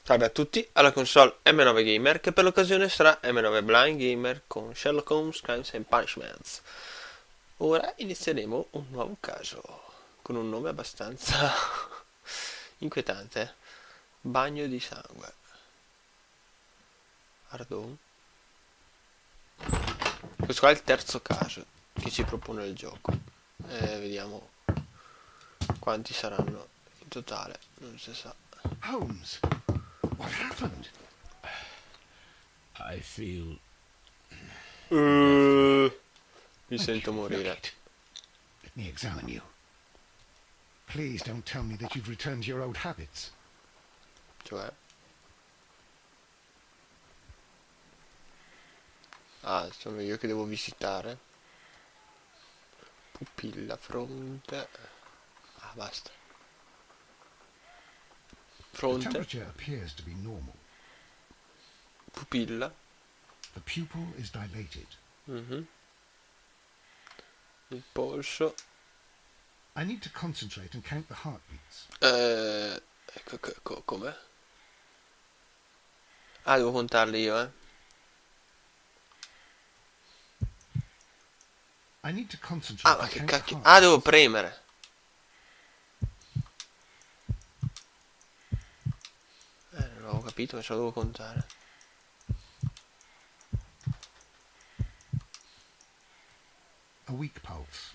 Salve a tutti, alla console M9blindGamer che per l'occasione sarà M9blindGamer con Sherlock Holmes Crimes Punishments. Ora inizieremo un nuovo caso con un nome abbastanza inquietante. Bagno di sangue. Pardon. Questo qua è il terzo caso che ci propone il gioco. Vediamo quanti saranno in totale, non si sa. Holmes, what happened? I feel... Mi sento morire. Let me examine you. Please don't tell me that you've returned to your old habits. Cioè? Ah, sono io che devo visitare. Pupilla, fronte. Ah, basta. The Fronte, temperature appears to be normal. pupilla. The pupil is dilated. Mhm. Il polso. I need to concentrate and count the heartbeats. Come? Ah, devo contarli io, eh. I need to concentrate Ah, ma and che count the cacchio. heartbeats. Ah, devo premere. Non avevo capito, ma ce lo devo contare. A weak pulse.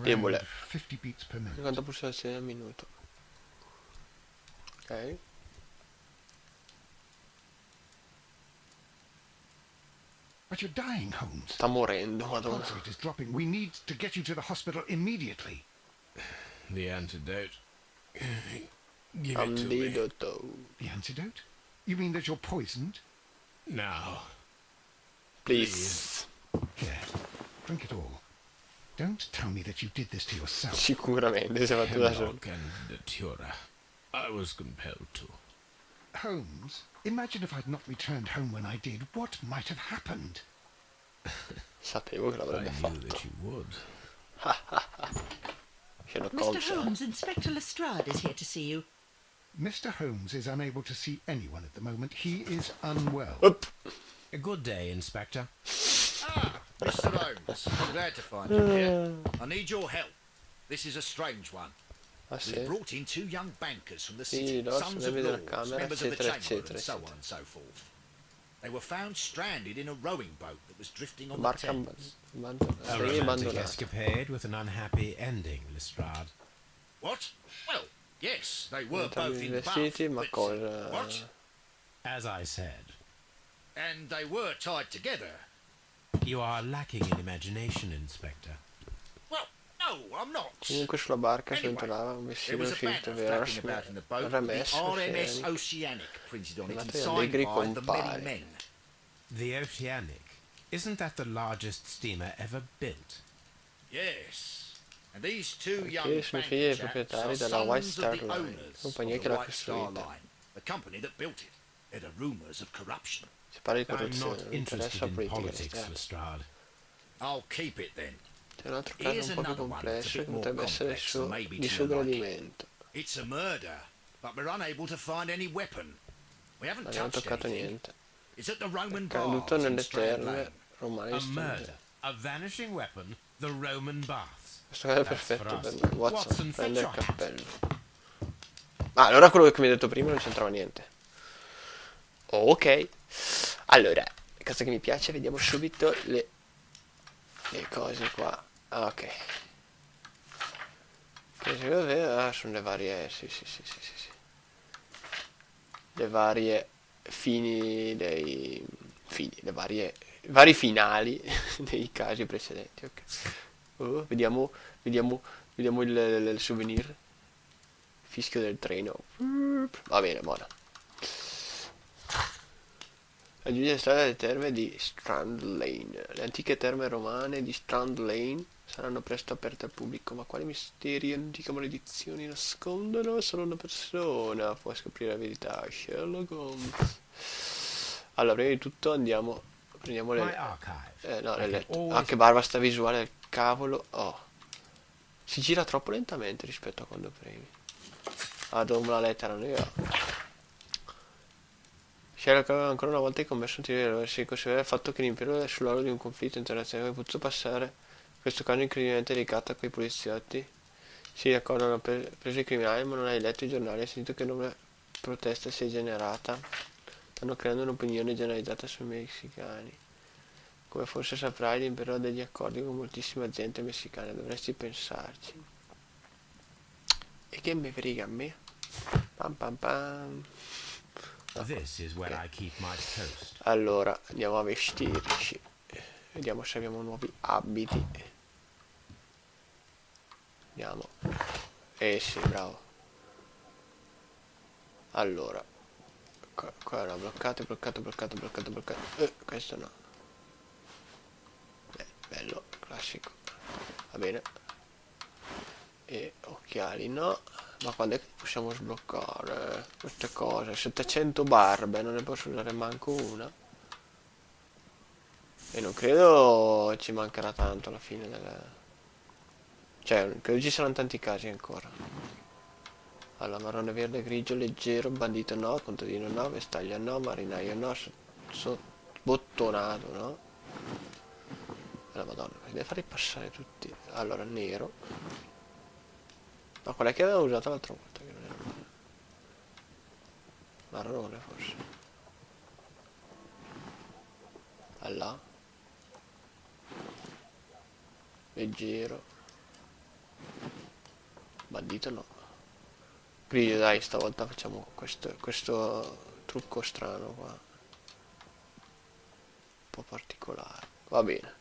Debole. Around 50 beats per minute. 50 pulsazioni al minuto. Ok. But you're dying, Holmes. Sta morendo, Your madonna. pulse rate is dropping. We need to get you to the hospital immediately. The antidote. Give it to me. Antidoto. The antidote? You mean that you're poisoned? Now. Please. Here, drink it all. Don't tell me that you did this to yourself. Sicuramente si è fatto da solo. Hemlock and datura. I was compelled to. Holmes, imagine if I'd not returned home when I did. What might have happened? Sapevo che I l'avrebbe knew fatto. that you would. Sherlock Mr. Holmes. Holmes, Inspector Lestrade is here to see you. Mr. Holmes is unable to see anyone at the moment. He is unwell. Up. A good day, Inspector. Ah, Mr. Holmes, I'm glad to find you here. I need your help. This is a strange one. Ah, sì. We've brought in two young bankers from the Sì, city, no, sons se of vede la lords, camera, members of the eccetera, chamber, eccetera, and so eccetera. on and so forth. They were found stranded in a rowing boat that was drifting on the Barca Thames. A romantic romantic escapade with an unhappy ending, Lestrade. What? Well, yes, they were Entrambi both in Bath, vestiti, ma but... cosa? What? As I said, And they were tied together. you are lacking in imagination, Inspector. Well, no, I'm not. Comunque sulla barca Anyway, sventolava un there vestito was a scritto banner flapping about in the boat with the RMS RMS Oceanic. Oceanic printed on it and Chiamato signed Allegri by the many compare. men. The Oceanic. Isn't that the largest steamer ever built? Yes. And these two young Perché sono figli dei banker chaps proprietari are della White sons Star of the Line, owners compagnia of che the l'ha White Star costruita. Line, the company that built it. There are rumours of corruption. Si parla di I'm corruzione, not non interessa interested in politica. politics, esterna. Lestrade. I'll keep it then. C'è un altro caso Here's un po' più another one that's a complesso bit che more potrebbe essere complex than maybe di to suo your liking. gradimento. It's a murder, but we're unable to find any weapon. We haven't Non abbiamo touched toccato anything. niente. It's at the Roman Caduto baths in nelle Strand terme Lane. romane A di murder. Stonehenge. A vanishing weapon. The Roman baths. Questo caso è That's perfetto for per us. me. Watson, Watson, prende il fetch your hat. cappello. Ah, allora quello che mi hai detto prima non c'entrava niente. Ok. Allora, cosa che mi piace, vediamo subito le cose qua. Ah, ok. Sono le varie. Sì. Le varie i vari finali dei casi precedenti. Ok. Vediamo il souvenir. Fischio del treno. Va bene, buona. Raggiunge la strada delle terme di Strand Lane. Le antiche terme romane di Strand Lane saranno presto aperte al pubblico, ma quali misteri e antiche maledizioni nascondono? Solo una persona può scoprire la verità. Sherlock Holmes. Allora, prima di tutto prendiamo My le... archive. no, I le can lettere. Ah, always- che barba sta visuale del cavolo. Oh. Si gira troppo lentamente rispetto a quando premi. Ah, do una lettera, no? Sherlock aveva ancora una volta commesso un tiro di errore, si considera il fatto che l'impero è sull'orlo di un conflitto internazionale, aveva potuto passare questo caso incredibilmente delicato a quei poliziotti. Si ricordano preso i criminali, ma non hai letto i giornali, hai sentito che enorme protesta si è generata. Stanno creando un'opinione generalizzata sui messicani. Come forse saprai, l'impero ha degli accordi con moltissima gente messicana, dovresti pensarci. E che mi frega a me? Pam pam pam. No, This is where ok. I keep my toast. Allora, andiamo a vestirci. Vediamo se abbiamo nuovi abiti. Andiamo. Sì, bravo. Allora. Qua no, bloccato. Questo no. Bello, classico. Va bene. E occhiali no. Ma quando è che possiamo sbloccare queste cose? 700 barbe, non ne posso usare manco una. E non credo ci mancherà tanto alla fine del... Cioè, credo ci saranno tanti casi ancora. Allora, marrone, verde, grigio, leggero, bandito no, contadino no, vestaglia no, marinaio no, bottonato no. La madonna, deve farli passare tutti. Allora, nero. No, quella che avevo usato l'altra volta, che non era male. Marrone, forse. Allà. Leggero. Bandito no. Grigio, dai, stavolta facciamo questo trucco strano qua. Un po' particolare. Va bene.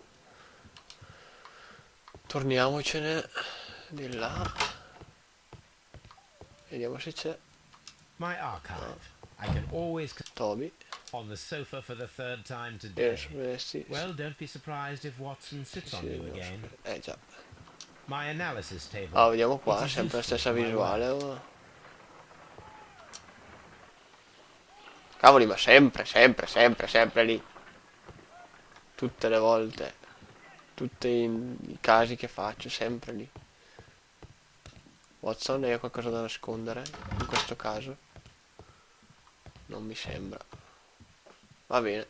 Torniamocene di là. Vediamo se c'è My archive. I can always Toby. on the sofa for the third time E today. sì, Well, don't be surprised if Watson sits on you again. già. My analysis table. Ah, vediamo qua, It is sempre la useful stessa for my visuale. work. Oh. Cavoli, ma sempre lì. Tutte le volte. Tutti i casi che faccio, sempre lì. Watson, hai qualcosa da nascondere? In questo caso? Non mi sembra. Va bene.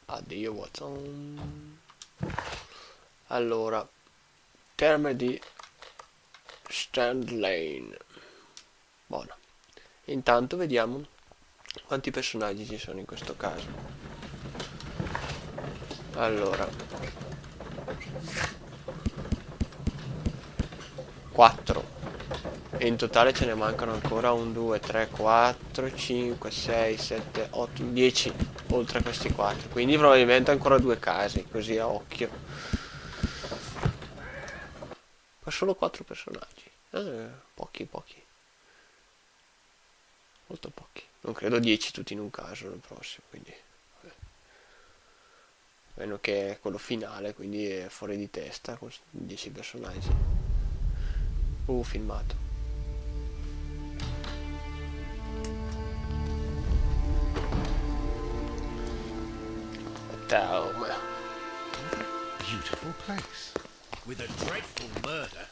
Addio, Watson. Allora. Terme di Strand Lane. Buona. Intanto vediamo quanti personaggi ci sono in questo caso. Allora, 4 e in totale ce ne mancano ancora 1, 2, 3, 4, 5, 6, 7, 8, 10 oltre a questi 4, quindi probabilmente ancora 2 casi, così a occhio. Ma solo 4 personaggi, pochi, molto pochi, non credo 10 tutti in un caso nel prossimo, quindi vabbè. A meno che è quello finale, quindi è fuori di testa con 10 personaggi. Filmato. Home. Beautiful place. With a dreadful murder.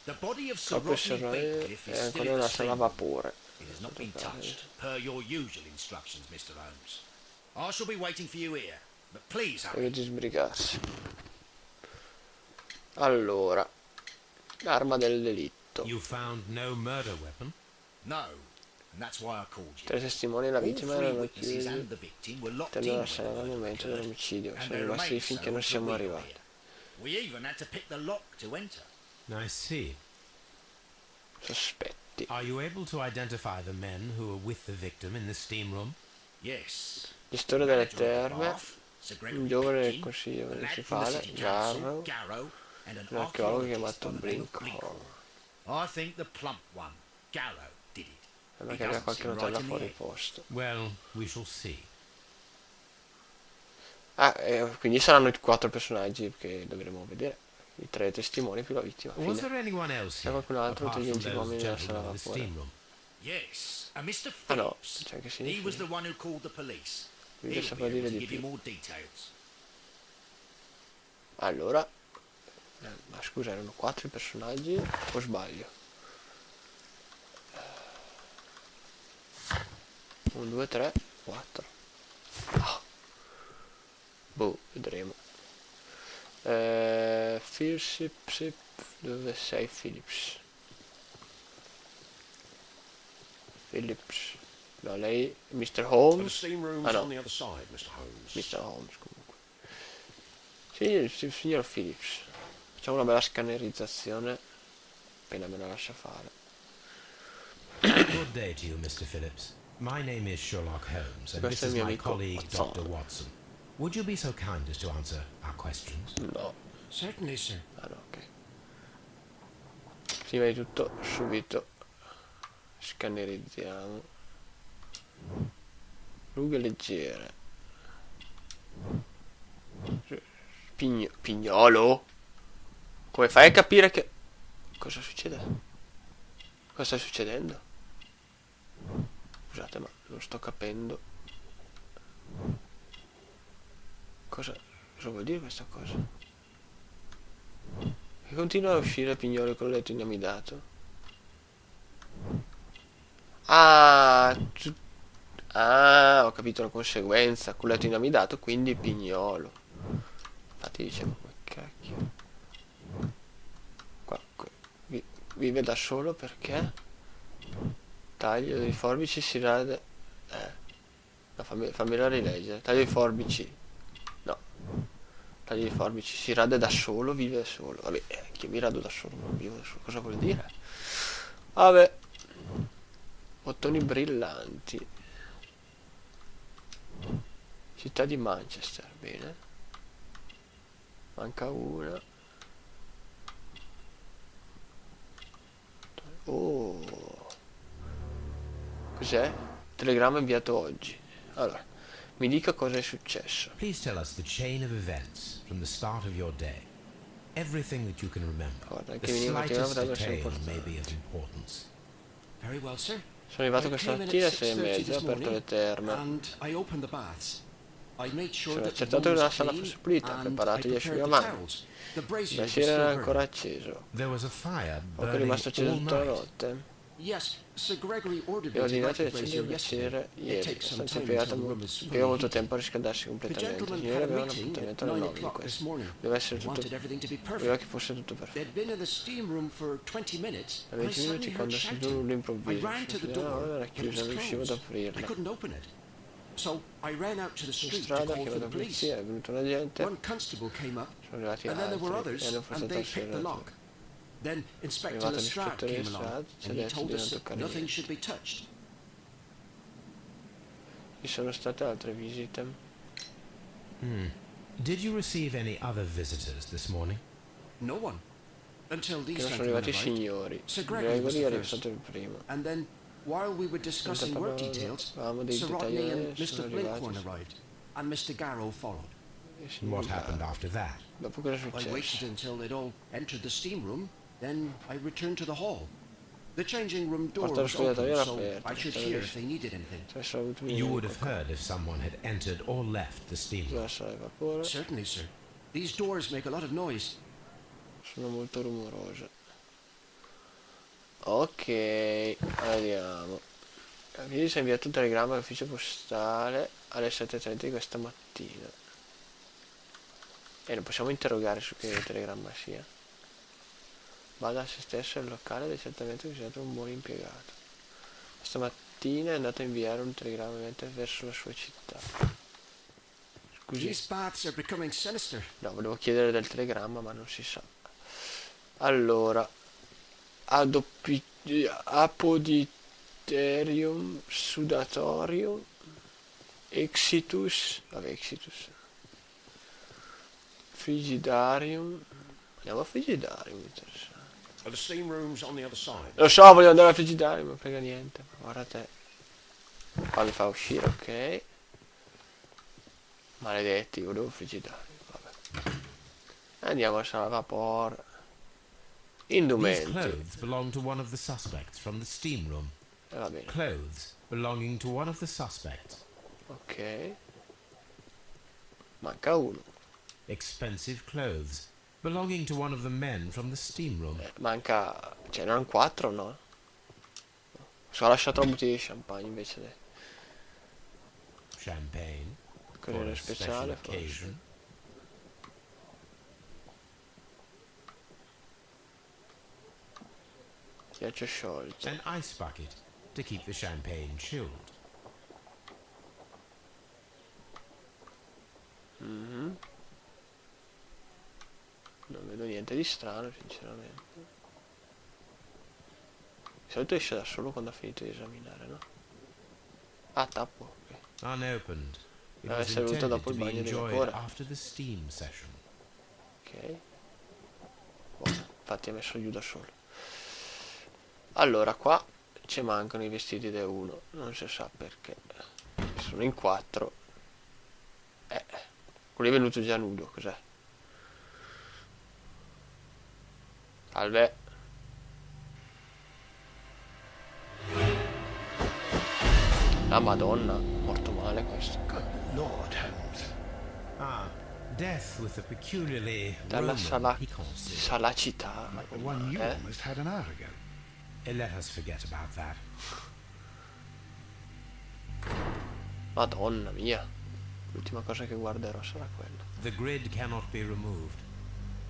The body of Sir Proprio Rodney Bedcliffe è is still ancora in una the sala a steam. vapore. It has not been touched, per your usual instructions, Mr. Holmes. I shall be waiting for you here, but please hurry. Deve di sbrigarsi. Allora, l'arma del delitto. You found no murder weapon? No, and that's why I called you. 3 testimoni e la All vittima three erano witnesses chiusi and the victim were locked all'interno in della when the sala al murder momento occurred, dell'omicidio. and Siamo they rimasti remained finché so non until siamo we got arrivati. here. We even had to pick the lock to enter. I see. Sospetti. Are you able to identify the men who were with the victim in the steam room? Yes. Gestore delle Manager of the terme, bath, Sir Gregory un giovane del Pitkin, consiglio a lad from the municipale, city council, Garrow, Garrow, and an un archeologo archaeologist chiamato by the name of Blinkhorn. I think the plump one, Garrow, did it. Sembra He che abbia doesn't qualche seem notella right in the fuori head. posto. Well, we shall see. Quindi saranno i 4 personaggi che dovremo vedere. I 3 testimoni più la vittima. Was Fine. there anyone else C'è here, qualcun altro apart tra gli from 20 those uomini della sala a gentlemen in the vapore? steam room? Yes, a Mr. Ah no, Phillips. c'è anche He was the Sinistri. one who called the police. Lui He'll che be saprà able dire to di give you più. more details. Allora, ma scusa, erano 4 i personaggi o sbaglio? 1, 2, 3, 4. Boh, vedremo. Phillips, dove sei Phillips? Phillips. No, lei Mr. Holmes. Ah no, Mr. Holmes comunque. Sì, signor Phillips. Facciamo una bella scannerizzazione. Appena me la lascia fare. Good day to you, Mr. Phillips. My name is Sherlock Holmes, and this Questo è il is mio my amico colleague, Watson. Dr. Watson. Would you be so kind as to answer our questions? No. Certainly, sir. Ah no, ok. Prima di tutto, subito scannerizziamo. Rughe leggere. Pignolo? Come fai a capire che... Cosa succede? Cosa sta succedendo? Scusate, ma non sto capendo. Cosa vuol dire questa cosa? E continua a uscire Pignolo con il letto inamidato. Ah, ho capito la conseguenza. Con il letto inamidato, quindi Pignolo. Infatti dicevo, ma cacchio. Qua, vive da solo perché? Taglio dei forbici si rade... no, fammela rileggere. Taglio dei forbici. No. Taglio dei forbici si rade da solo, vive da solo. Vabbè, che mi rado da solo, non vivo da solo. Cosa vuol dire? Vabbè. Bottoni brillanti. Città di Manchester, bene. Manca una. Oh. Cos'è? Telegramma inviato oggi. Allora, mi dica cosa è successo. Please tell us the chain of events from the start of your day. Everything that you can remember. Guarda, The anche minimo mattina slightest potrebbe essere detail may importante. be of importance. Very well, sir. Sono arrivato I questa came in mattina at alle 6:30, 6:30 ho aperto le terme. and I opened the baths. I made sure Sono that the accertato room che la was sala clean fosse pulita, and preparato I gli prepared the asciugamani. towels. The brazier La was sera still era ancora burning. acceso. There was a fire Ho burning rimasto acceso all tutta la night. notte. Yes, Sir Gregory ordered E ho me to light ordinato the di accendere brazier il yesterday. braciere It ieri. takes La some stanza time until the room is impiega fully molto heated. tempo a riscaldarsi The completamente. gentlemen Ieri had a aveva un meeting at appuntamento alle 9 9 di o'clock this questo. morning. Deve essere They tutto... wanted everything to be Voleva perfect. che fosse tutto perfetto. They'd been in the steam room for 20 minutes Da and I 20 suddenly minuti heard quando si sentì un shouting. urlo I improvviso. ran to the La door, era but it chiusa, was non riuscivo ad closed. I aprirla. couldn't open it. So I ran out to the In street to strada, ho call for chiamato the la police. polizia, è venuto un agente. One constable came up, Sono arrivati and then there were altri others, e hanno and forzato they il picked the lock. serratore. Then Inspector Arrivato Lestrade l'ispettore came along, Lestrade, ci ha and he detto told di non us that toccare nothing niente. should be touched. Ci sono state altre visite. Did you receive any other visitors this morning? No one. Until Che these non sono gentlemen arrivati i arrived. signori. Sir Gregory was Gregory the è first. stato il primo. And then, while we were discussing work details, Parlavamo dei Sir dettagli Rodney and adesso, sono Mr. Blinkhorn arrivati. arrived, and Mr. Garrow followed. I And signori what happened là. after that? Dopo cosa è I waited successo? until they'd all entered the steam room, then I returned to the hall. The changing room door Porta was spogliatoio open, era so aperta, I should stavo hear lì. if they needed anything. Adesso ho avuto You would have heard if someone had entered or left the steam room. la sala di vapore. Certainly, sir. These doors make a lot of noise. Sono molto rumorose. Ok, vediamo. Quindi si è inviato un telegramma all'ufficio postale alle 7:30 di questa mattina. E non possiamo interrogare su che telegramma sia. Bada a se stesso, il locale ed è certamente considerato un buon impiegato. Stamattina è andato a inviare un telegramma verso la sua città. Scusi. These baths are becoming sinister. No, volevo chiedere del telegramma, ma non si sa. Allora, apoditerium sudatorium exitus, vabbè, exitus frigidarium. Andiamo a frigidarium, interessante. The steam room's on the other side. Lo so, voglio andare al frigidarium, non frega niente. Guarda te. Qua mi fa uscire, ok. Maledetti, volevo il frigidarium, vabbè. Andiamo a sala a vapore. These Indumenti. clothes belong to one of the suspects from the steam room. Va bene, Clothes belonging to one of the suspects. ok. Manca uno. Expensive clothes belonging to one of the men from the steam room. Manca... Cioè, non 4, no? So, ho lasciato la bottiglia di champagne invece. champagne for Corriere a special speciale forse. occasion. Ghiaccio sciolto. An ice bucket to keep the champagne chilled. Non vedo niente di strano, sinceramente. Di solito esce da solo quando ha finito di esaminare, no? Ah, tappo. Ok. Unopened. It Deve was essere venuto intended dopo to il be bagno di enjoyed vapore. after the steam session. Ok. Buono, infatti ha messo giù da solo. Allora, qua ci mancano i vestiti da uno. Non si sa perché. Sono in 4. Quello è venuto già nudo, cos'è? Salve. La Madonna, morto male questo. Good Lord, Holmes. Ah, death with a peculiarly Dalla Roman piquancy. salacità. Like the one you Eh? almost had an hour ago. Let us forget about that. Madonna mia. L'ultima cosa che guarderò sarà quella. The grid cannot be removed.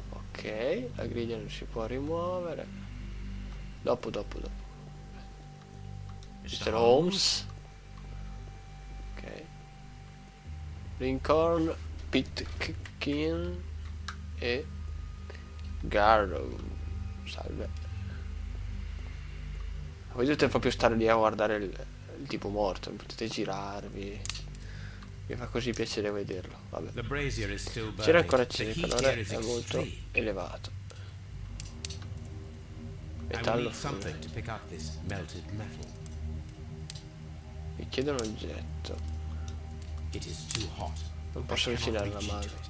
Ok, la griglia non si può rimuovere. Dopo. Mr. Holmes. Ok. Lincoln, Pitkin e Garrow. Salve. Voi dovete proprio stare lì a guardare il tipo morto, non potete girarvi. Mi fa così piacere vederlo. Vabbè. The brazier is still C'era burning. ancora The acceso, il heat calore here is è molto extreme. elevato. I will Metallo need something fluido. to pick up this melted metal. Mi chiedo un oggetto. It is too hot. Non I posso cannot avvicinare la reach mano. into it.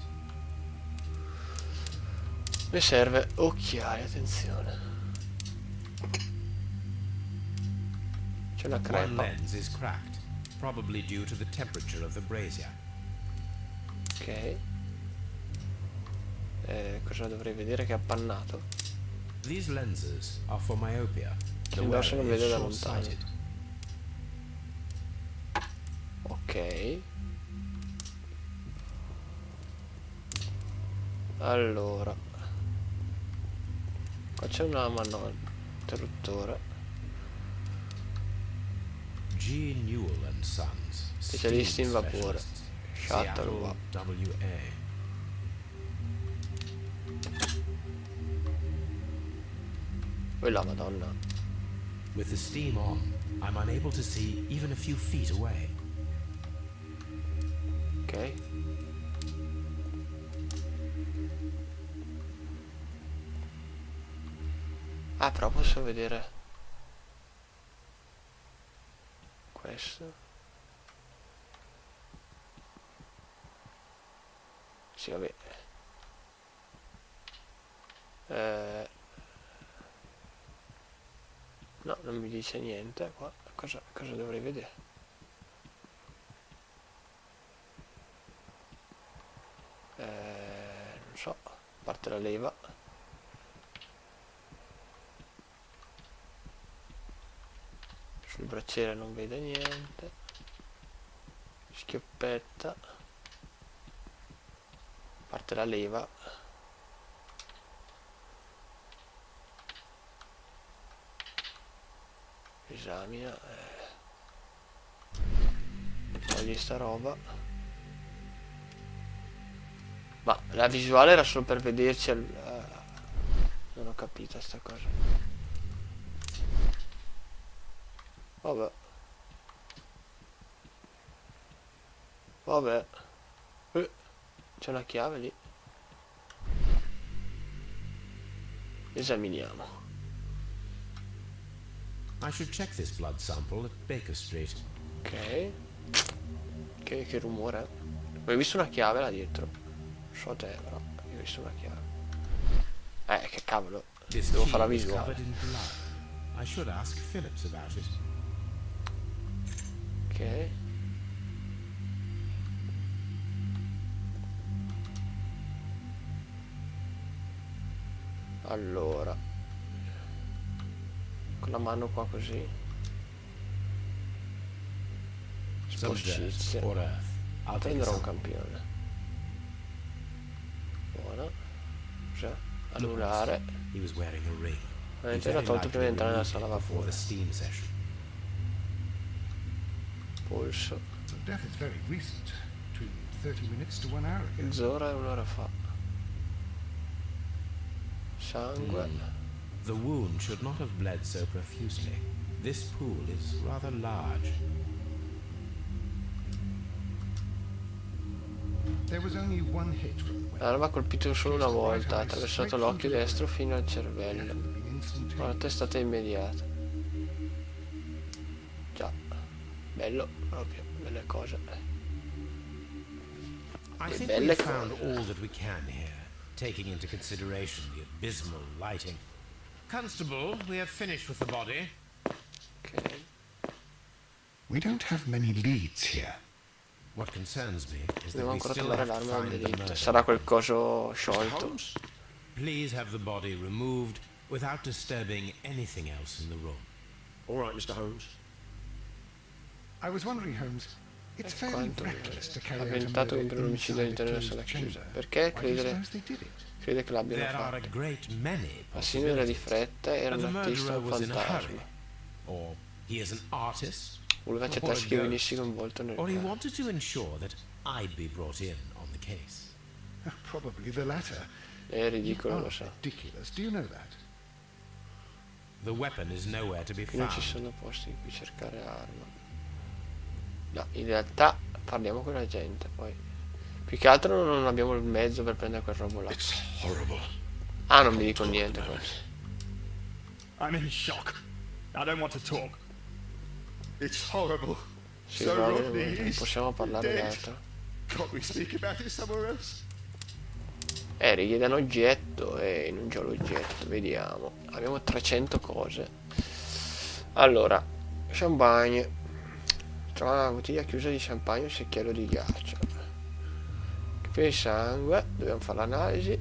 Mi serve occhiali, attenzione. C'è una One crepa. lens is cracked, probably due to the temperature of the brazier. Ok. Cosa dovrei vedere che è appannato? These lenses are for myopia. The Che indosso wearer non is vedo da lontano. short-sighted. Ok. Allora. Qua c'è una mano interruttore. G. Newell and Sons. Specialisti in Steam vapore. specialists. Shuttle Seattle, WA. Quella Madonna. With the steam on, I'm unable to see even a few feet away. Ok. Ah, però posso vedere questo. Sì, vabbè. No, non mi dice niente qua. Cosa dovrei vedere? Non so, a parte la leva. Sul bracciere non vedo niente. Schioppetta. A parte la leva. Esamina. Togli sta roba. Ma la visuale era solo per vederci non ho capito sta cosa. Vabbè. Vabbè. C'è una chiave lì. Esaminiamo. I should check this blood sample at Baker Street. Ok. Che rumore è? Hai visto una chiave là dietro? Non so te, però io ho visto una chiave. Che cavolo. This Devo key fare la was visuale. covered in blood. I should ask Phillips about it. Ok. Allora. Con la mano qua così. Some dirt Sporcizia. or earth. I'll take Prenderò un some. campione. Buona. Cos'è? Annullare. He was wearing a ring. Veramente l'ho tolto prima di entrare nella sala before vapore. the steam session. Polso. The death is very recent. Between 30 minutes to 1 hour ago. Mezz'ora e un'ora fa. Sangue. The wound should not have bled so profusely. This pool is rather large. There was only one hit from the weapon. L'arma ha colpito solo una volta, ha attraversato l'occhio destro fino al cervello. Ma la testata è immediata. Già, bello proprio, belle cose. I E think belle we've found cose. all that we can here, taking into consideration the abysmal lighting. Constable, we have finished with the body. Ok. We don't have many leads here. What concerns me is that Devo we ancora still trovare have to l'arma del find the delitto. murderer. Sarà quel coso sciolto. Holmes? Please have the body removed without disturbing anything else in the room. All right, Mr. Holmes. I was wondering, Holmes, it's fairly Quanto reckless to ha carry out a tentato murder un omicidio inside a all'interno della sala closed chiusa. chamber. Perché Why do you crede suppose they did it? che l'abbiano There are a fatto? great many La signora di possibilities. fretta era The un artista, murderer un was in a hurry, fantasma. or he is an artist, Voleva or a accettare che io ghost, venissi coinvolto nel or he caso. wanted to ensure that I'd be brought in on the case. Probably the latter. È ridicolo, You lo are so. ridiculous. Do you know that? The weapon is nowhere to be Qui non ci found. sono posti in cui cercare arma. No, in realtà parliamo con la gente, poi. Più che altro non abbiamo il mezzo per prendere quel robo là. It's horrible. Ah, non mi dico niente questo. I'm in shock. I don't want to talk. It's horrible. Sì, So va bene, Rodney non is possiamo parlare dead. d'altro. Can't we speak about it somewhere else? Richiede un oggetto e non c'ho l'oggetto, vediamo. Abbiamo 300 cose. Allora, champagne. Trova una bottiglia chiusa di champagne e un secchiello di ghiaccio. Campione di sangue, dobbiamo fare l'analisi.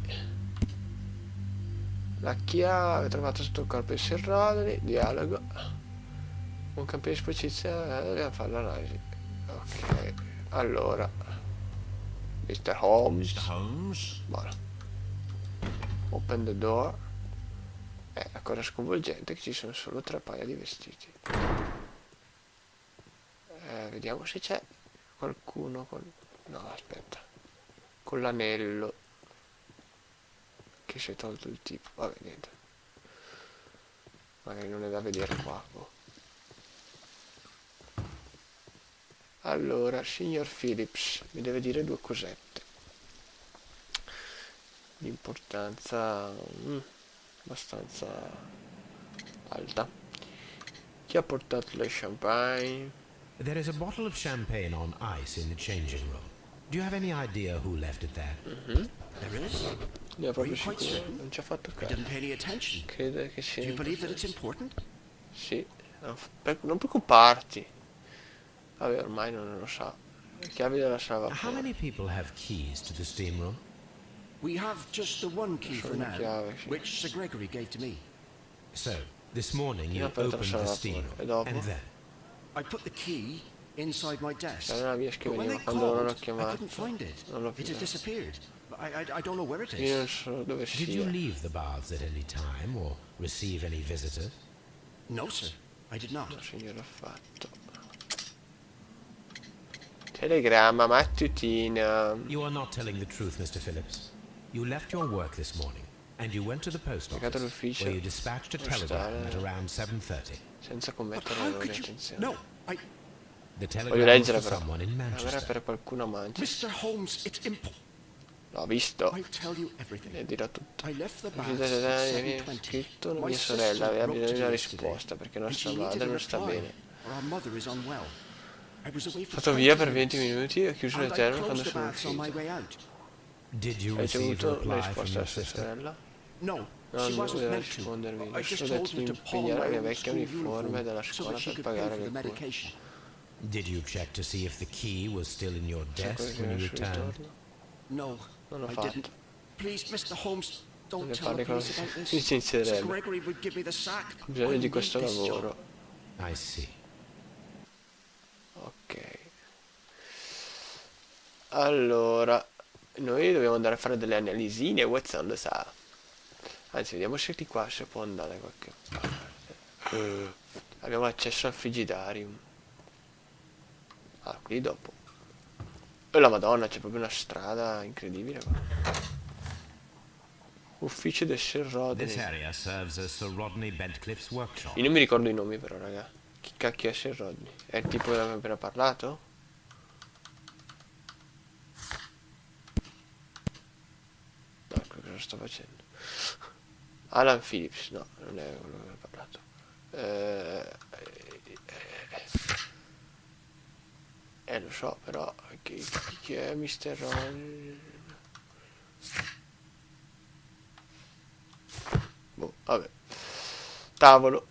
La chiave trovata sotto il corpo di Serradoli, dialogo. Un campione di sporcizia, dobbiamo fare l'analisi. Ok, allora. Mr. Holmes. Mr. Holmes? Buono. Open the door. La cosa sconvolgente è che ci sono solo 3 paia di vestiti. Vediamo se c'è qualcuno con... No, aspetta. Con l'anello. Che si è tolto il tipo. Vabbè, niente. Magari non è da vedere qua. Boh. Allora, signor Phillips, mi deve dire 2 cosette. Di importanza abbastanza alta. Chi ha portato le champagne? There is a bottle of champagne on ice in the changing room. Do you have any idea who left it there? There is? Ne è proprio Are you quite sicuro? certain? Non ci ha fatto I caso. didn't pay any attention. Crede che Do sia you believe that it's importante. important? Sì. Non preoccuparti. Vabbè, ormai non lo sa. Le chiavi della sala How vapore. many people have keys to the steam room? We have just the one key for Solo now, chiave, sì. which Sir Gregory gave to me. So, this morning you Io ho aperto la opened sala the vapore. steam E room, dopo? and then? I put the key inside my desk. Era nella mia But when scrivania, they quando loro l'ho called, I chiamato. couldn't find it. Non l'ho It più had visto. disappeared. I don't know where it Io non is. so dove Did you sia. leave the baths at any time or receive any visitors? No, sir. I did not. No, signore, ho fatto. Telegramma mattutina. You are not telling the truth, Mr. Phillips. You left your work this morning and you went to the post Legato office all'ufficio where you dispatched a postale. telegram at around 7:30. Senza But commettere how errori, could you... attenzione. No, I... The Voglio telegram was leggere for però. someone in Era Manchester. per qualcuno a Manchester. Mr. Holmes, it's impossible. L'ho visto. I'll tell you everything. E dirò tutto. I left the Mi baths at mi ha 7:20. scritto My mia sister sorella aveva wrote bisogno di to una me yesterday, risposta perché and nostra she needed madre a non sta reply, bene. or our mother is unwell. I was away for Stato 20 via per 20 minutes, minuti e ho chiuso le and I terme quando closed the sono baths on my uscito. way out. Did you Hai receive a ricevuto la reply from risposta your della sua sister? sorella? No, No, she non wasn't doveva meant to. rispondermi. I Le just ho told detto her di to pawn impegnare my la old vecchia school uniforme uniform della so scuola that she per could pay pagare for the le cure. medication. Did you check to see if the key was still in your C'è desk qualcosa when you sul returned? ritorno? No, Non l'ho I fatto. didn't. Please, Mr. Holmes, don't Ne tell the parli con police about this. il Sir sincerello. Gregory would give me the sack. Ho bisogno I di need questo this job. lavoro. I see. Ok. Allora, noi dobbiamo andare a fare delle analisine, sa. Anzi, vediamo se di qua si può andare da qualche parte. Abbiamo accesso al frigidarium. Ah, qui dopo. E la Madonna, c'è proprio una strada incredibile qua. Ufficio del Sir This Rodney. area serves as Sir Rodney Bentcliffe's workshop. Io non mi ricordo i nomi però, raga. Chi cacchio è Sir Rodney? È il tipo che abbiamo appena parlato? No, cosa sto facendo? Alan Phillips, no, non è quello che abbiamo parlato. Lo so, però chi è Mr. Rodney? Boh, vabbè. Tavolo.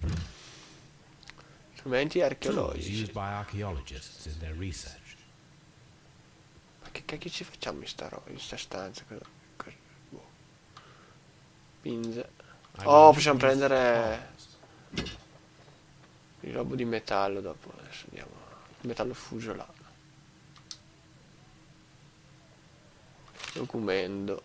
Strumenti Tools archeologici. used by archaeologists in their research. Ma che cacchio ci facciamo in sta stanza? Boh. Pinze. Oh, possiamo prendere il robo di metallo dopo. Adesso andiamo. Il metallo fuso là. Documento.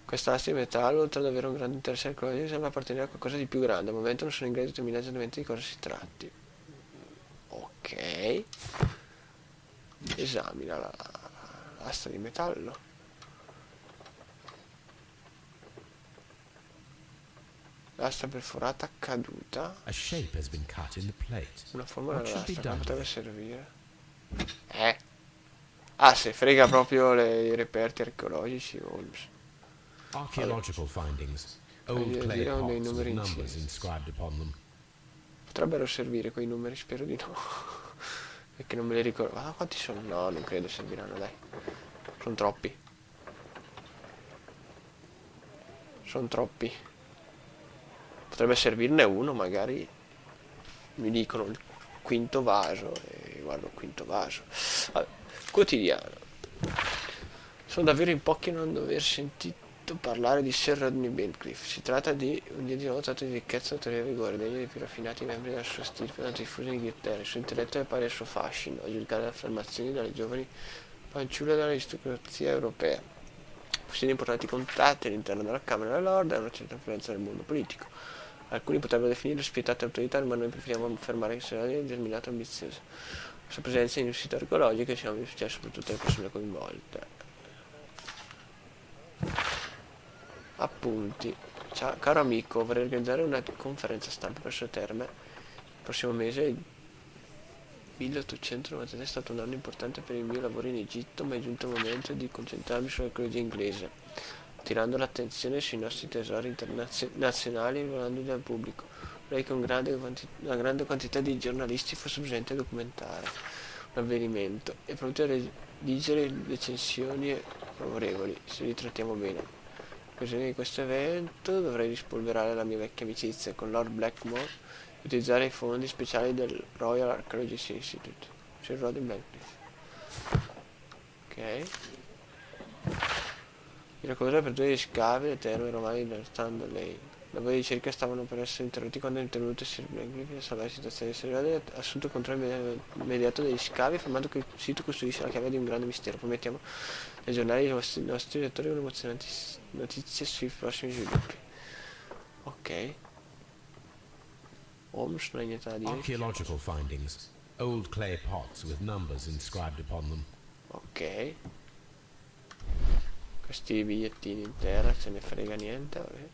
Questa asta di metallo, oltre ad avere un grande interesse archeologico, sembra appartenere a qualcosa di più grande. Al momento non sono in grado di determinare esattamente di cosa si tratti. Ok. Esamina l'asta di metallo. L'asta perforata caduta. A shape has been cut in the plate. Una forma What should be dell'asta, come done? potrebbe servire? Ah, se frega proprio i reperti archeologici, Holmes. Archaeological findings. Old Voglio clay dire, ho dei pots with numeri numbers incisi. inscribed upon them. Potrebbero servire quei numeri, spero di no. Perché non me li ricordo. Ma quanti sono? No, non credo serviranno, dai. Sono troppi. Sono troppi. Potrebbe servirne uno, magari. Mi dicono il quinto vaso. E guardo il quinto vaso. Vabbè, quotidiano. Sono davvero in pochi a non dover sentito parlare di Sir Rodney Bentcliffe. Si tratta di un dio di nuovo tratto di ricchezza, autorità e vigore, degno dei più raffinati membri della sua stirpe diffusa in Inghilterra. Il suo intelletto è pari al suo fascino, a giudicare le affermazioni dalle giovani fanciulle dell'aristocrazia europea. Possiede importanti contatti all'interno della Camera dei Lord e una certa influenza nel mondo politico. Alcuni potrebbero definirlo spietate autorità, ma noi preferiamo affermare che sarà determinato e ambizioso. La sua presenza in un sito archeologico siamo di successo per tutte le persone coinvolte. Appunti. Ciao, caro amico, vorrei organizzare una conferenza stampa presso Terme il prossimo mese. Il 1893 è stato un anno importante per il mio lavoro in Egitto, ma è giunto il momento di concentrarmi sull'archeologia inglese, attirando l'attenzione sui nostri tesori nazionali e rivelandoli al pubblico. Vorrei che una grande quantità di giornalisti fosse presente a documentare l'avvenimento e pronti a redigere recensioni favorevoli, se li trattiamo bene. In occasione di questo evento dovrei rispolverare la mia vecchia amicizia con Lord Blackmore e utilizzare i fondi speciali del Royal Archaeological Institute. Sir Rodney Bentcliffe. Ok. Il raccogliere per due scavi le terme romane del Stand Lane. I lavori di ricerca stavano per essere interrotti quando è intervenuto Sir Bentcliffe a salvare la situazione. Sir Rodney ha assunto il controllo immediato degli scavi, affermando che il sito costruisce la chiave di un grande mistero. Promettiamo ai giornali i nostri lettori con emozionanti notizie sui prossimi sviluppi. Ok. Holmes non hai niente da dire. Archaeological findings. Old clay pots with numbers inscribed upon them. Ok. Questi bigliettini in terra, ce ne frega niente, vabbè.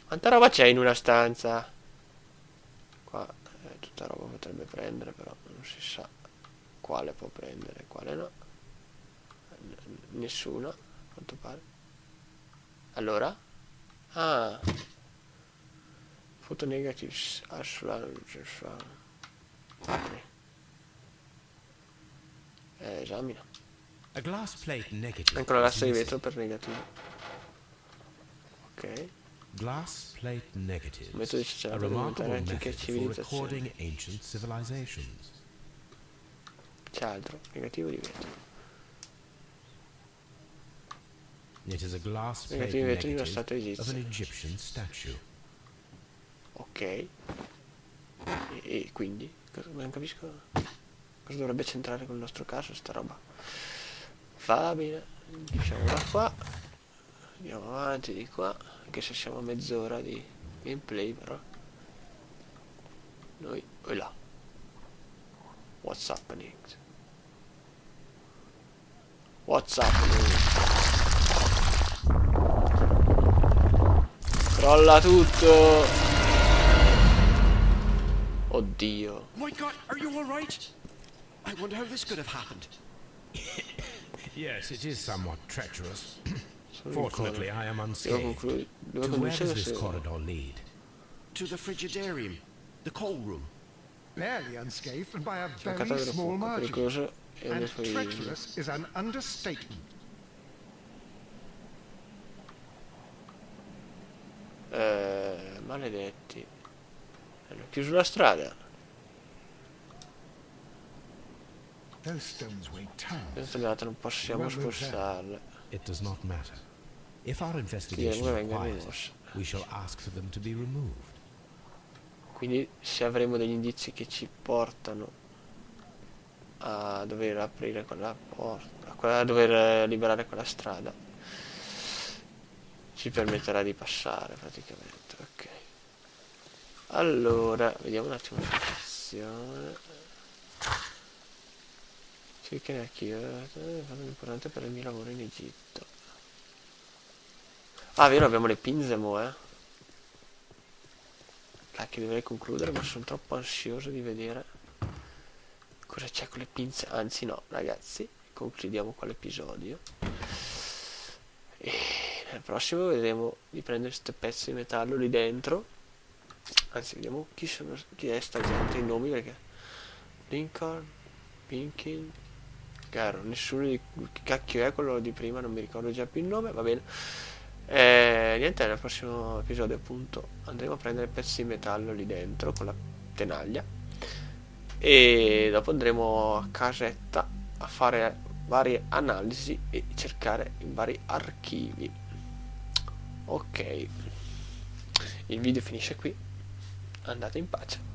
Quanta roba c'è in una stanza? Qua tutta roba potrebbe prendere, però non si sa quale può prendere e quale no. Nessuna, a quanto pare. Allora? Ah. Photo negatives. Esamina. A glass plate negative. Ancora l'asta di is vetro missing. per negativo. Ok. Glass plate negatives. Metodo di A per remarkable documentare antiche method for civilizzazioni. recording ancient civilizations. C'è altro. Negativo di vetro. It is a glass plate Negativi di vetro di una negative statua of an egizia. Egyptian statue. Ok. E quindi? Non capisco. Cosa dovrebbe centrare con il nostro caso sta roba? Va bene, diciamo da qua, andiamo avanti di qua, anche se siamo a mezz'ora di gameplay, però noi là. What's happening? What's happening? Crolla tutto! Oddio. My God, are you all right? I wonder how this could have happened. Yes, it is somewhat treacherous. Sono Fortunately, I am Devo unscathed. concludere. Devo To where convincere does this se... corridor lead? To the frigidarium, the coal room. Barely unscathed and by a C'è un very catalogo small poco margin. pericoloso e un And eufemismo. treacherous is an understatement. Maledetti. Hanno chiuso la strada. Those stones weigh tons. Questa data non possiamo Well, well, spostarle. It does not matter. If our Diremo investigation che venga requires it, rimossa. we shall ask for them to be removed. Quindi se avremo degli indizi che ci portano a dover aprire quella porta, a dover liberare quella strada, ci permetterà di passare praticamente. Ok. Allora, vediamo un attimo la situazione. Sì, che ne è importante per il mio lavoro in Egitto. Ah, vero, abbiamo le pinze Cacchio, dovrei concludere, ma sono troppo ansioso di vedere cosa c'è con le pinze. Anzi no, ragazzi, concludiamo qua l'episodio. E nel prossimo vedremo di prendere queste pezzi di metallo lì dentro. Anzi, vediamo chi è sta gente, i nomi, perché Lincoln, Pinkin, Caro, nessuno di che cacchio è quello di prima, non mi ricordo già più il nome, va bene. Niente, nel prossimo episodio appunto andremo a prendere pezzi di metallo lì dentro con la tenaglia e dopo andremo a casetta a fare varie analisi e cercare in vari archivi. Ok, il video finisce qui, andate in pace.